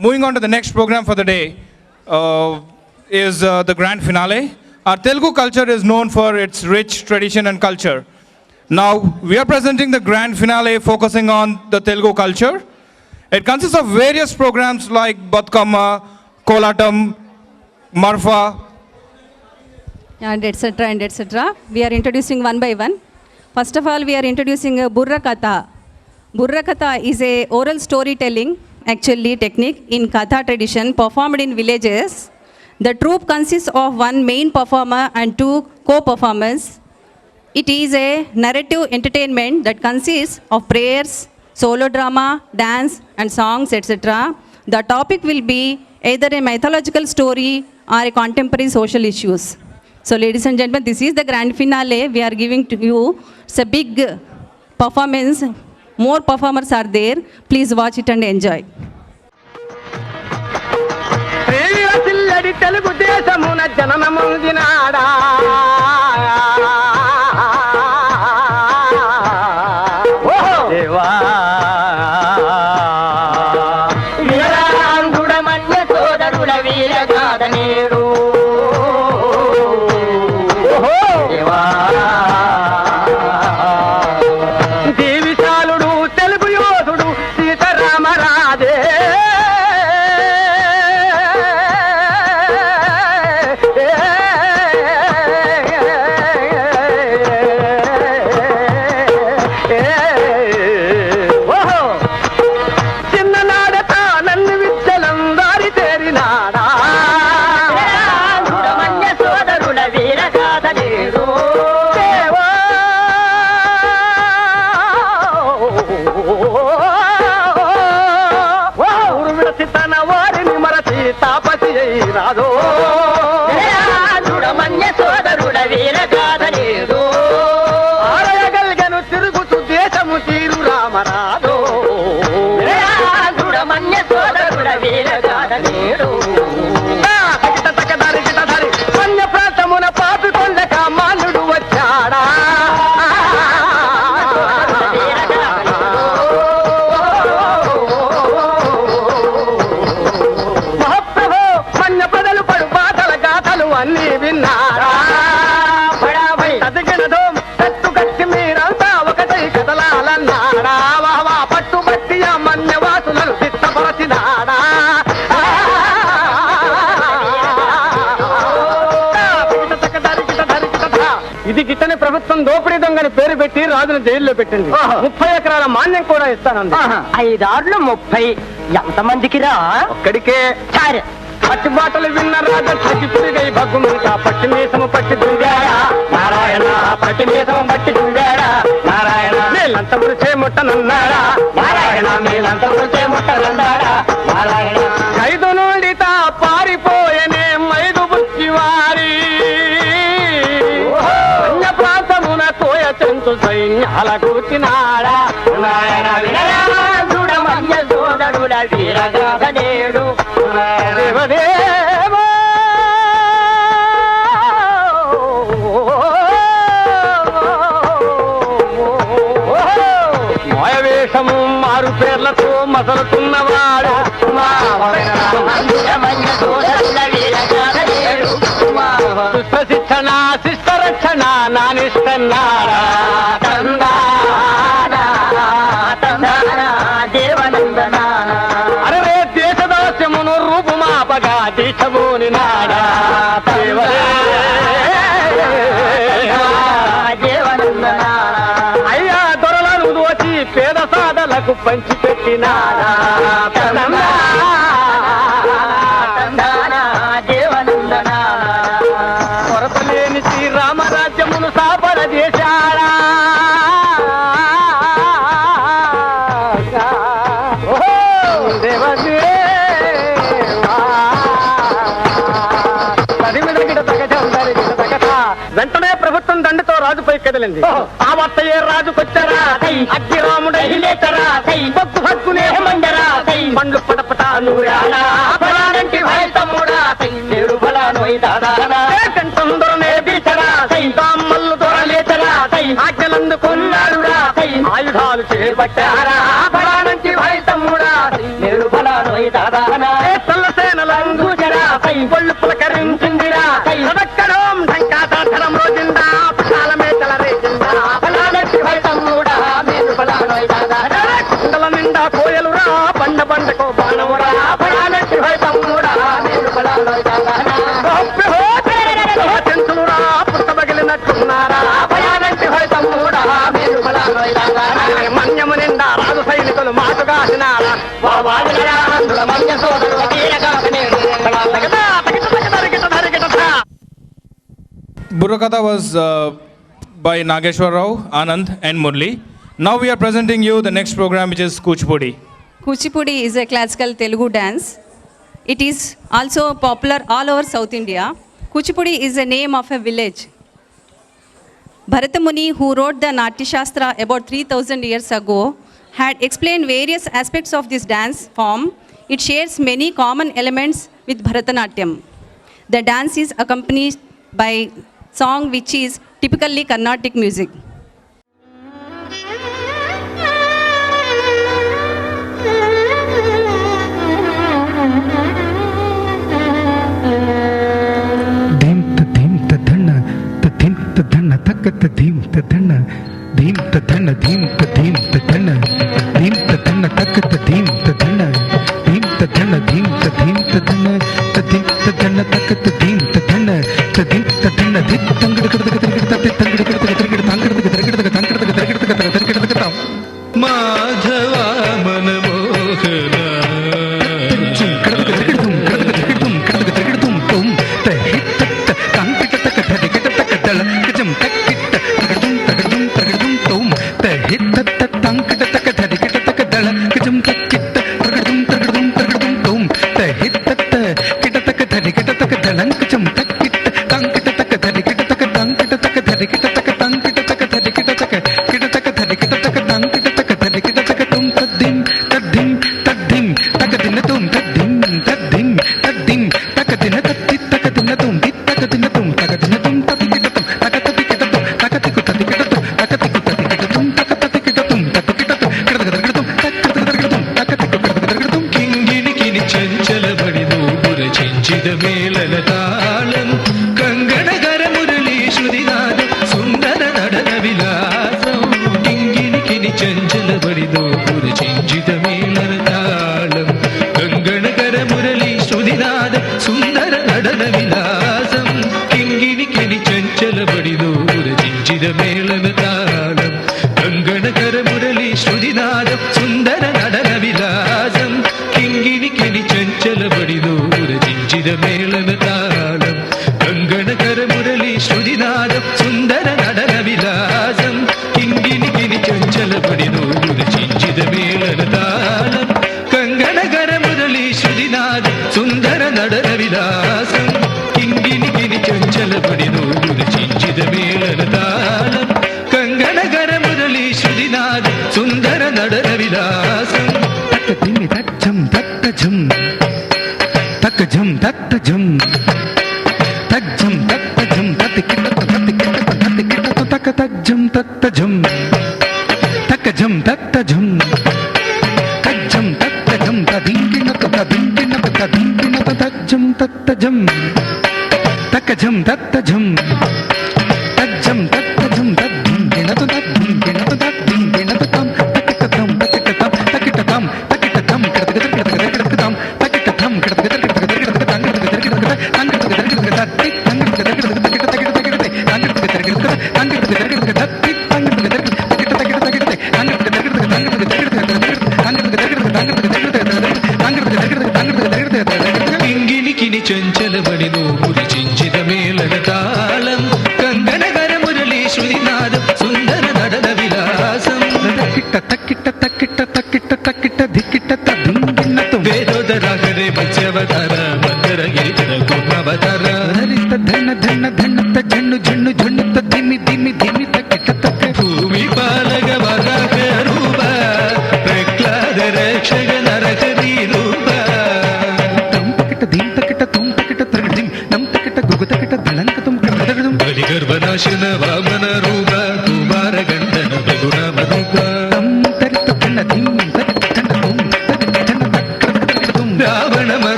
Moving on to the next program for the day is the grand finale. Our Telugu culture is known for its rich tradition and culture. Now we are presenting the grand finale focusing on the Telugu culture. It consists of various programs like Batkamma, Kolatam, Marfa, and etc. We are introducing one by one. First of all, we are introducing Burra Katha. Burra Katha is a oral storytelling actually technique in Katha tradition performed in villages. The troupe consists of one main performer and two co-performers. It is a narrative entertainment that consists of prayers, solo drama, dance and songs, etc. The topic will be either a mythological story or a contemporary social issues. So ladies and gentlemen, this is the grand finale we are giving to you. It's a big performance. More performers are there. Please watch it and enjoy. Telugu దేశమున జననముందినాడా దేవా వీరాంగుడమన్య సోదరుల వీరగాథ నేడు దేవా దేవిశాలుడు తెలుగు యోధుడు సీతారామరాజే చూడమన్య సోదరుడ వీరగాథ నేడు ఆరయగల్గను తిరుగుతూ దేశము తీరు రామరాదో చూడమన్య సోదరుడ వీరగాథ నేడు వన్య ప్రాంతమున పాపికొండ కామాలుడు వచ్చాడా అన్నీ విన్నారా చదిగినదో తట్టు కట్టి మీరంతా ఒకటై కదలాలన్నాడా వావా పట్టుబట్టి ఆ మన్యవాసులను చిత్తపరచినాడా ఇది గిట్టని ప్రభుత్వం దోపిడీ దొంగని పేరు పెట్టి రాజును జైల్లో పెట్టింది 30 ఎకరాల మాన్యం కూడా ఇస్తానంది 5 ఆర్లు 30 ఎంతమందికి రా ఒక్కడికే సరే పట్టి బాటలు విన్న రాజు చచ్చిపుడిగై భగ్గుమిగా పట్టి మీసము పట్టి దుంగాడా నారాయణ పట్టి మీసము పట్టి దుంగాడా నారాయణ మేలంతములు చేముట్టనున్నాడా నారాయణ మేలంతములు చేముట్టనున్నాడా నారాయణ ఖైదు నుండి తా పారిపోయనే మైదు బుచ్చి వారి అన్య ప్రాంతమున కోయ చెంచు సైన్యాల కూర్చినాడా నారాయణ చూడమయ్య సోదరుడ వీరగాథ నేడు దేవదేవ మాయవేషము మారు పేర్లతో మసలుతున్నవాడు దుష్ట శిక్షణ శిష్ట రక్షణ నానిష్టన్నాడా అరే దేశదాస్యమును రూపుమాపగా దీక్షమూని నాడా అయ్యా దొరలను దోచి పేద సాధలకు పంచిపెట్టినాడా కొరత లేని శ్రీరామరాజ్యమును సాపర చేశాడా దేవ రాజుపై కదిలింది. ఆ వార్తయే రాజుకొచ్చరా, అగ్గిరాముడై లేచరా, పొద్దు హక్కునే మండరా, పండ్లు పడపట నూరానా, బలానంటి భయ తమ్ముడా, నేడు బలానోయ్ దాదానా, కంటందరనే బీచరా, మల్లు దొరలేచరా, ఆజ్ఞలందుకున్నాడురా, ఆయుధాలు చేపట్టారా, బలానంటి భయ తమ్ముడా, నేడు బలానోయ్ దాదానా, తల్లసేనలందూచరా, ఒళ్ళు పులకరించిందిరా, సదక్కడం ఢంకాసాధనం రోజుందా, పటాలమే తలరేసిందా, బలానంటి భయ తమ్ముడా, నేడు బలానోయ్ దాదానా, కుండల నిండా కోయలురా, బండ బండకో బాణమురా, బలానంటి భయ తమ్ముడా, నేడు బలానోయ్ దాదానా, చెంచులురా పుట్టబగిలినట్టున్నారా, భయానంటి భయ తమ్ముడా, నేడు బలానోయ్ దాదానా, మన్యము నిండా రాజు సైనికులు మాటుగాసినారా, అందుల మన్య సోదరుల Burrakatha was by Nageshwar Rao, Anand and Murli. Now we are presenting you the next program, which is Kuchipudi. Kuchipudi is a classical Telugu dance. It is also popular all over South India. Kuchipudi is the name of a village. Bharata Muni, who wrote the Natya Shastra about 3000 years ago, had explained various aspects of this dance form. It shares many common elements with Bharatanatyam. The dance is accompanied by song which is typically Carnatic music. Madhava మనమోహన కింగిని చంచలబడి నోపురి చించిద మేళన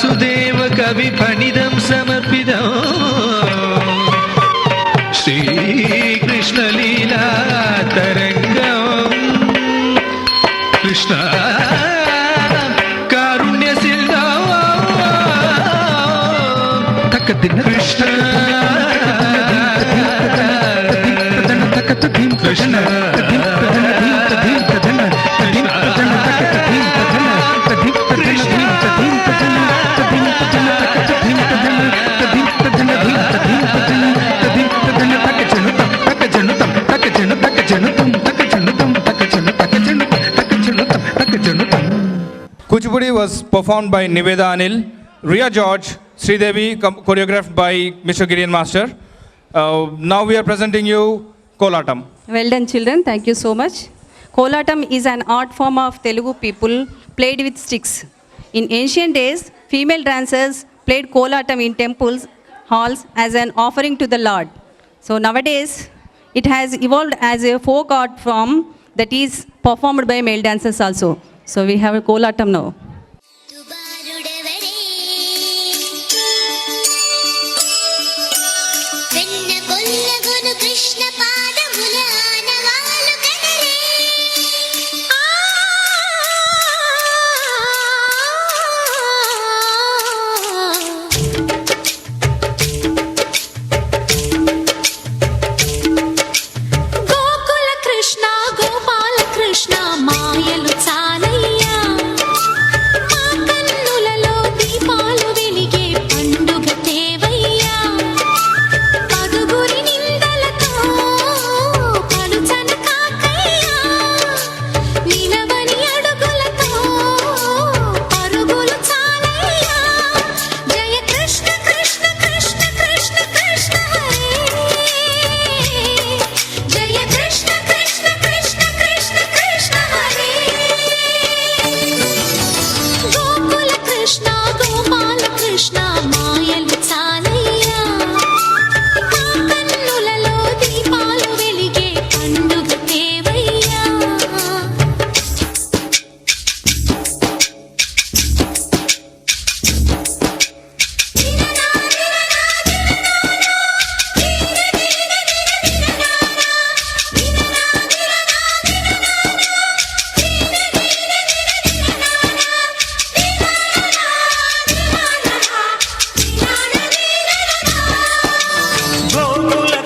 Vasudeva కవి ఫణిదం సమర్పితం శ్రీకృష్ణ లీలా తరంగం కృష్ణ కారుణ్య సింధం Krishna Krishna Kuchipudi was performed by Niveda Anil, Ria George, Sridevi, choreographed by Mr. Gideon Master. Now we are presenting you Kolatam. Well done, children. Thank you so much. Kolatam is an art form of Telugu people played with sticks. In ancient days, female dancers played Kolatam in temples, halls as an offering to the Lord. So nowadays, it has evolved as a folk art form that is performed by male dancers also. So we have a Kolatam now.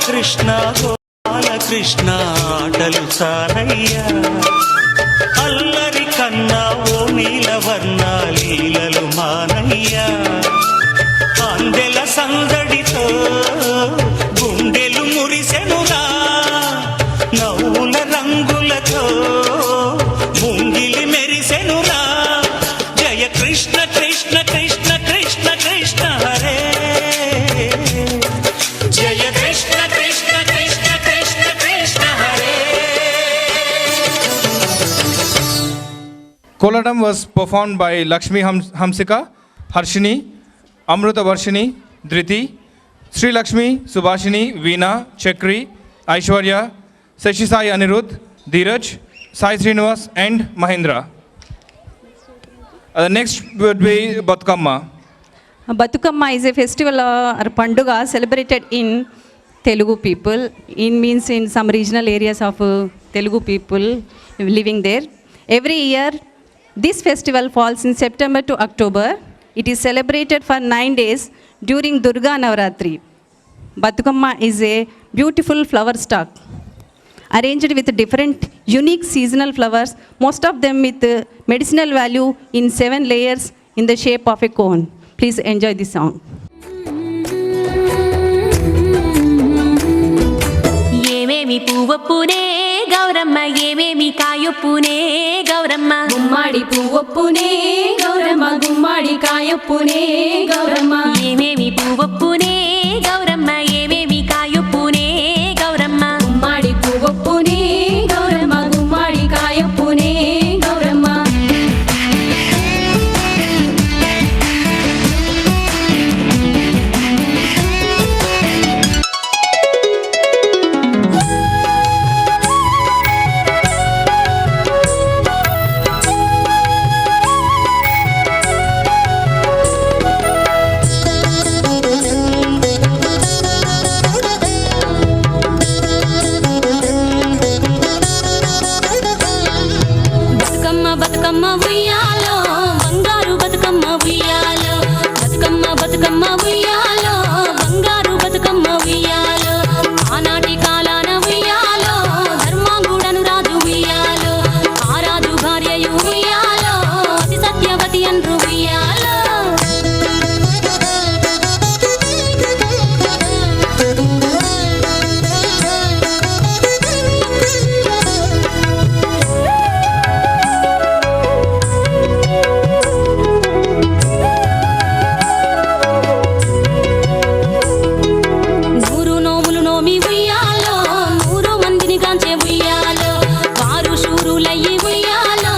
Krishna Gopala Krishna ఆటలు చాలయ్యా అల్లరి కన్నా ఓ నీలవర్ణ లీలలు మానయ్యా అందెల సందడితో గుండెలు మురిసెనురా నవ్వుల రంగులతో ముంగిలి మెరిసెనురా జయ కృష్ణ కృష్ణ కృష్ణ కృష్ణ కృష్ణ హరే జయ Krishna Krishna Krishna Krishna Krishna Hare. Kolatam was performed by Lakshmi Hamsika, Harshini, Amruta Varshini, Dhriti, Sri Lakshmi, Subhashini, Veena, Chakri, Aishwarya, Sashi Sai Anirudh, Dheeraj, Sai Srinivas and Mahendra. The next would be Bathukamma. Bathukamma is a festival or Panduga celebrated in Telugu people. In means in some regional areas of Telugu people living there. Every year, this festival falls in September to October. It is celebrated for 9 days during Durga Navaratri. Bathukamma is a beautiful flower stalk arranged with different unique seasonal flowers, most of them with medicinal value in 7 layers in the shape of a cone. Please enjoy this song. ఏమేమి పువ్వొప్పునే గౌరమ్మ ఏమేమి కాయొప్పునే గౌరమ్మ గుమ్మాడి పువ్వొప్పునే గౌరమ్మ గుమ్మాడి కాయొప్పునే గౌరమ్మ ఏమేమి పువ్వొప్పునే గౌరమ్మ ఏమేమి కాయొప్పునే గౌరమ్మ గుమ్మాడి పువ్వొప్పునే గౌరమ్మ గుమ్మాడి కాయొప్పునే గౌరమ్మ ఉయ్యాలో బంగారు బతుకమ్మ ఉయ్యాలో బతుకమ్మ బతుకమ్మ ఉయ్యాలో బంగారు బతుకమ్మ ఉయ్యాలో ఆనాటి కాలాన ఉయ్యాలో ధర్మాంగుడను రాజు ఉయ్యాలో ఆ రాజు భార్యయు ఉయ్యాలో అతి సత్యవతి అన్రు ఉయ్యాలో నూరు నోములు నోమి ఉయ్యాలో 100 మందిని గాంచే ఉయ్యాలో వారు శూరులయ్యి ఉయ్యాలో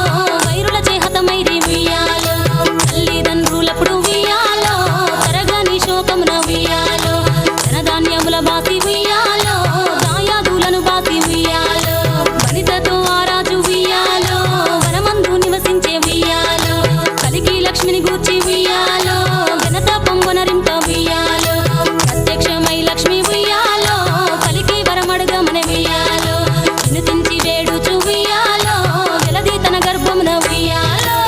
వైరుల చేహతమైరి ఉయ్యాలో తల్లిదండ్రులప్పుడు ఉయ్యాలో తరగని శోకమున ఉయ్యాలో ధనధాన్యముల బాసి ఉయ్యాలో దాయాదులను బాసి ఉయ్యాలో వనితతో ఆరాజు ఉయ్యాలో వనమందు నివసించే ఉయ్యాలో కలికి లక్ష్మిని గూర్చి ఉయ్యాలో ఘనత పొంగొనరింప ఉయ్యాలో ప్రత్యక్షమై లక్ష్మి ఉయ్యాలో కలికి వరమడుగమన ఉయ్యాలో వినుతించి వేడుచు ఉయ్యాలో వెలది తన గర్భమున ఉయ్యాలో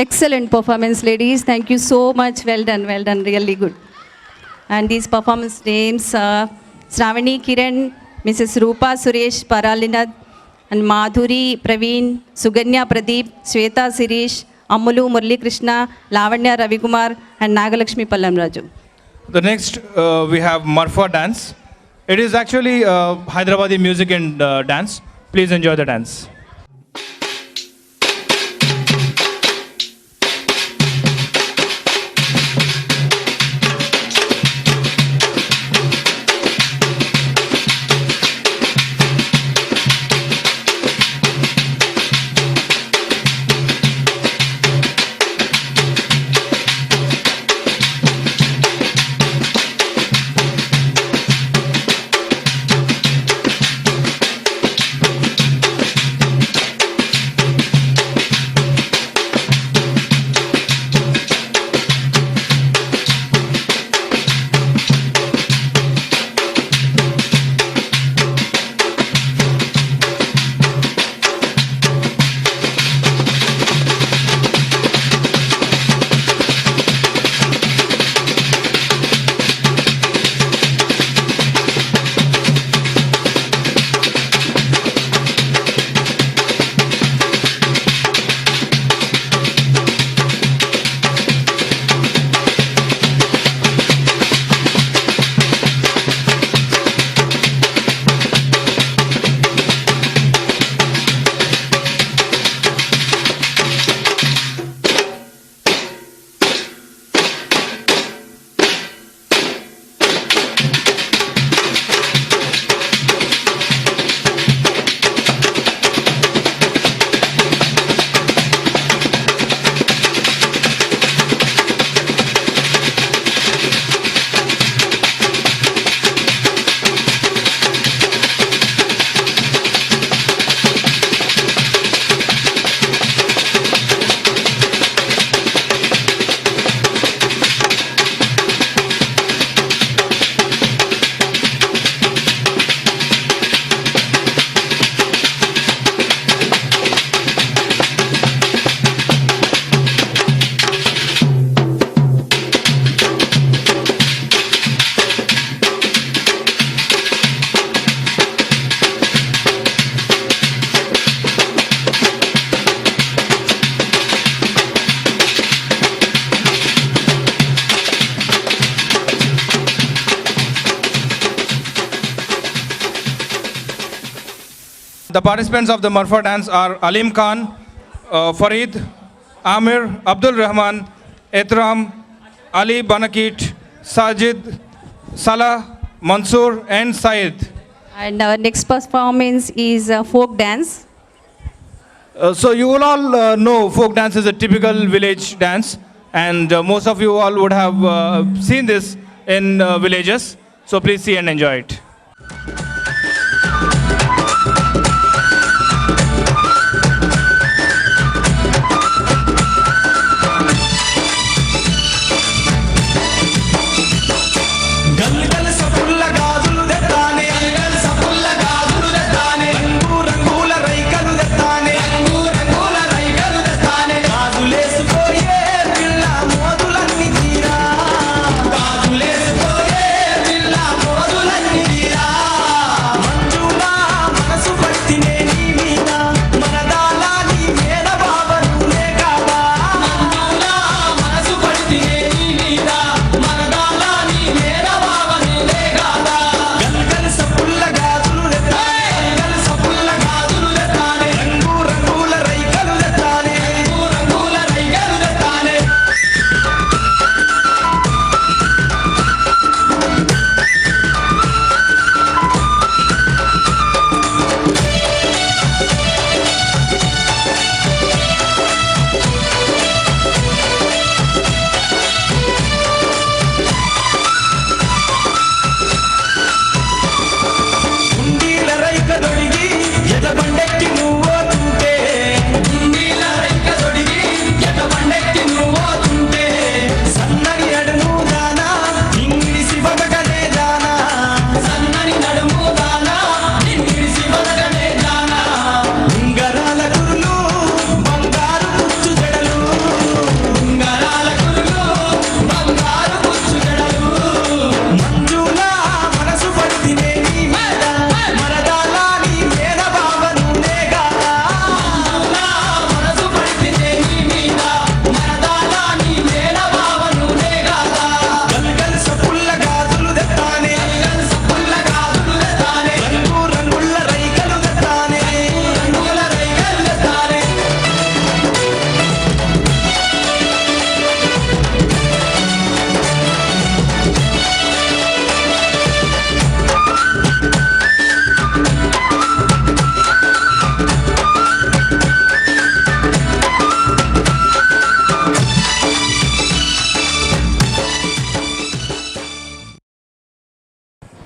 Excellent performance, ladies. Thank you so much. Well done, really good. And these performance names are Shravani Kiran, Mrs. Rupa Suresh Paralinath, and Madhuri Praveen, Suganya Pradeep, Sweta Sirish, Amulu Murli Krishna, Lavanya Ravikumar, and Nagalakshmi Pallam Raju. The next we have Marfa dance. It is actually Hyderabadi music and dance. Please enjoy the dance. The participants of the Marfa dance are Alim Khan, Farid, Amir, Abdul Rahman, Etram, Ali Banakit, Sajid, Salah, Mansoor and Syed. And our next performance is folk dance. So you will all know folk dance is a typical village dance, and most of you all would have seen this in villages. So please see and enjoy it.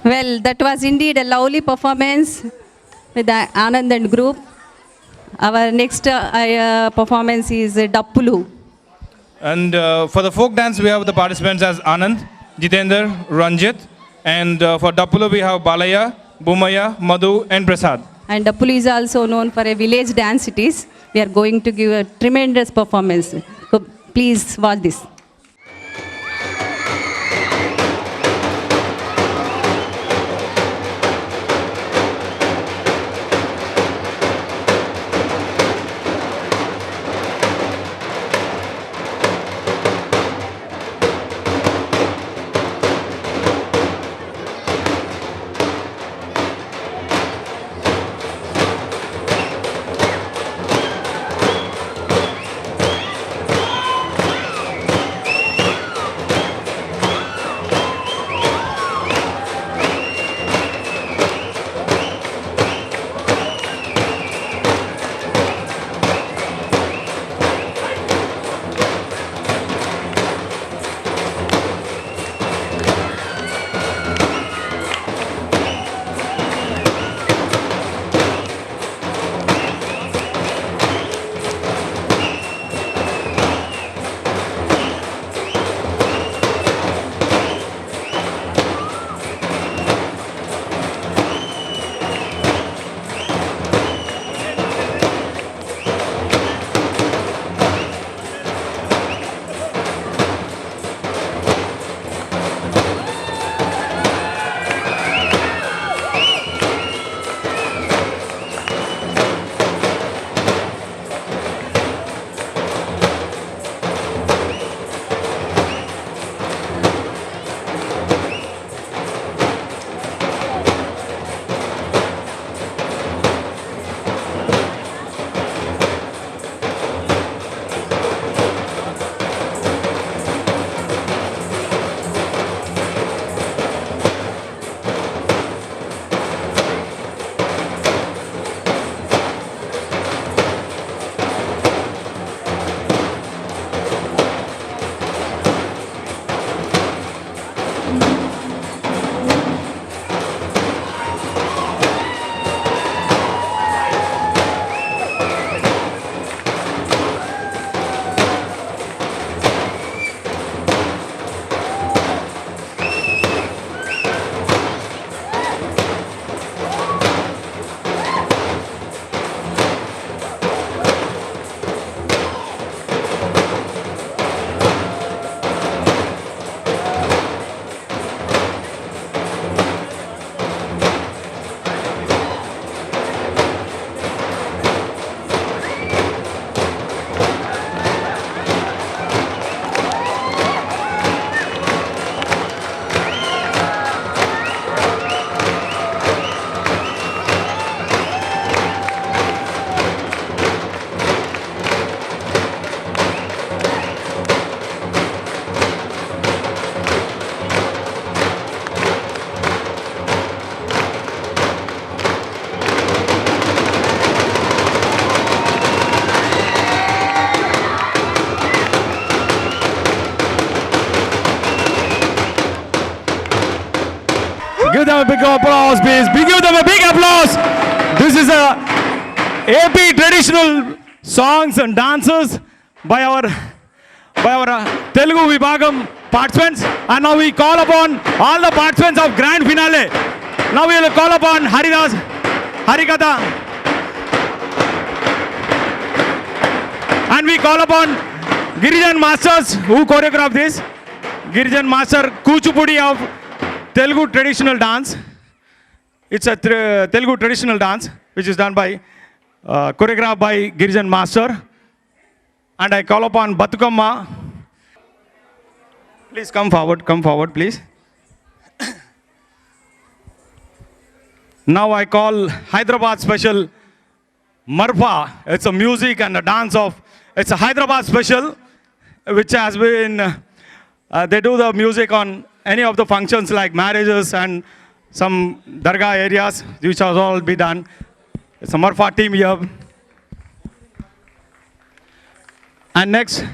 Well, that was indeed a lovely performance with the Anand and group. Our next performance is Dappulu. And for the folk dance, we have the participants as Anand, Jitender, Ranjit. And for Dappulu, we have Balaya, Bumaya, Madhu, and Prasad. And Dappulu is also known for a village dance it is. We are going to give a tremendous performance. So please watch this. Give them a big applause, please. Give them a big applause. This is a AP traditional songs and dances by our Telugu Vibhagam participants. And now we call upon all the participants of grand finale. Now we will call upon Haridas, Harikatha. And we call upon Girijan Masters who choreographed this. Girijan Master Kuchipudi of Telugu traditional dance. It's a Telugu traditional dance which is done by choreographed by Girijan Master. And I call upon Batukamma. Please come forward, please. Now I call Hyderabad special Marfa. It's a music and a dance of, it's a Hyderabad special which has been, they do the music on any of the functions like marriages and some dargah areas which has all be done. It's a Marfa team here. And next,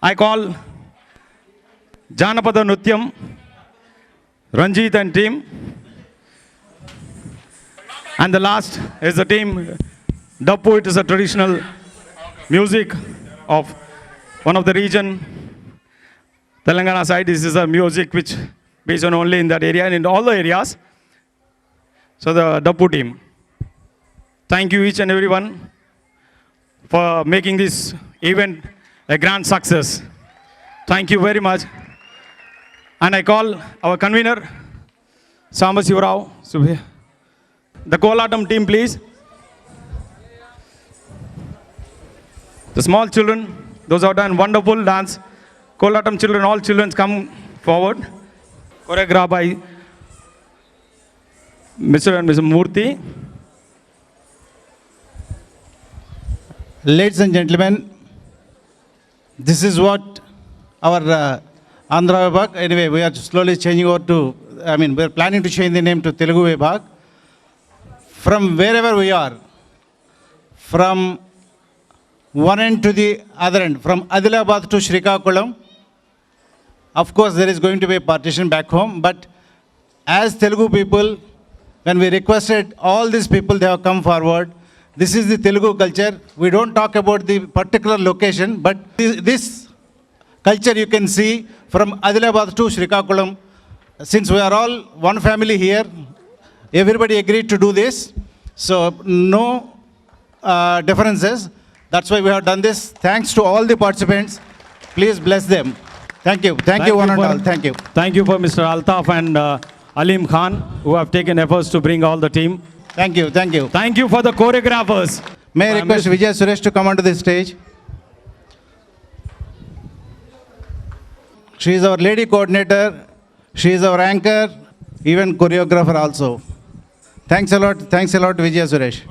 I call Janapada Nutyam, Ranjit and team. And the last is the team Dappu. It is a traditional music of one of the region, Telangana side. This is a music which based on only in that area and in all the areas. So the Dappu team. Thank you each and everyone for making this event a grand success. Thank you very much. And I call our convener, Samba Sivarao Subhe. The Kolatam team, please. The small children, those who have done wonderful dance. Kolatam children, all children come forward. Choreographed by Mr. and Mrs. Murthy. Ladies and gentlemen, this is what our Andhra Vibhag. Anyway, we are slowly changing over to, we are planning to change the name to Telugu Vibhag. From wherever we are, from one end to the other end, from Adilabad to Srikakulam, of course there is going to be a partition back home, but as Telugu people, when we requested all these people, they have come forward. This is the Telugu culture. We don't talk about the particular location, but this culture you can see from Adilabad to Srikakulam. Since we are all one family here, everybody agreed to do this. So no differences. That's why we have done this. Thanks to all the participants. Please bless them. Thank you. Thank you one and all. Thank you. Thank you for Mr. Altaf and Alim Khan who have taken efforts to bring all the team. Thank you. Thank you. Thank you for the choreographers. May I request Vijay Suresh to come onto the stage? She is our lady coordinator. She is our anchor, even choreographer also. Thanks a lot, Vijay Suresh.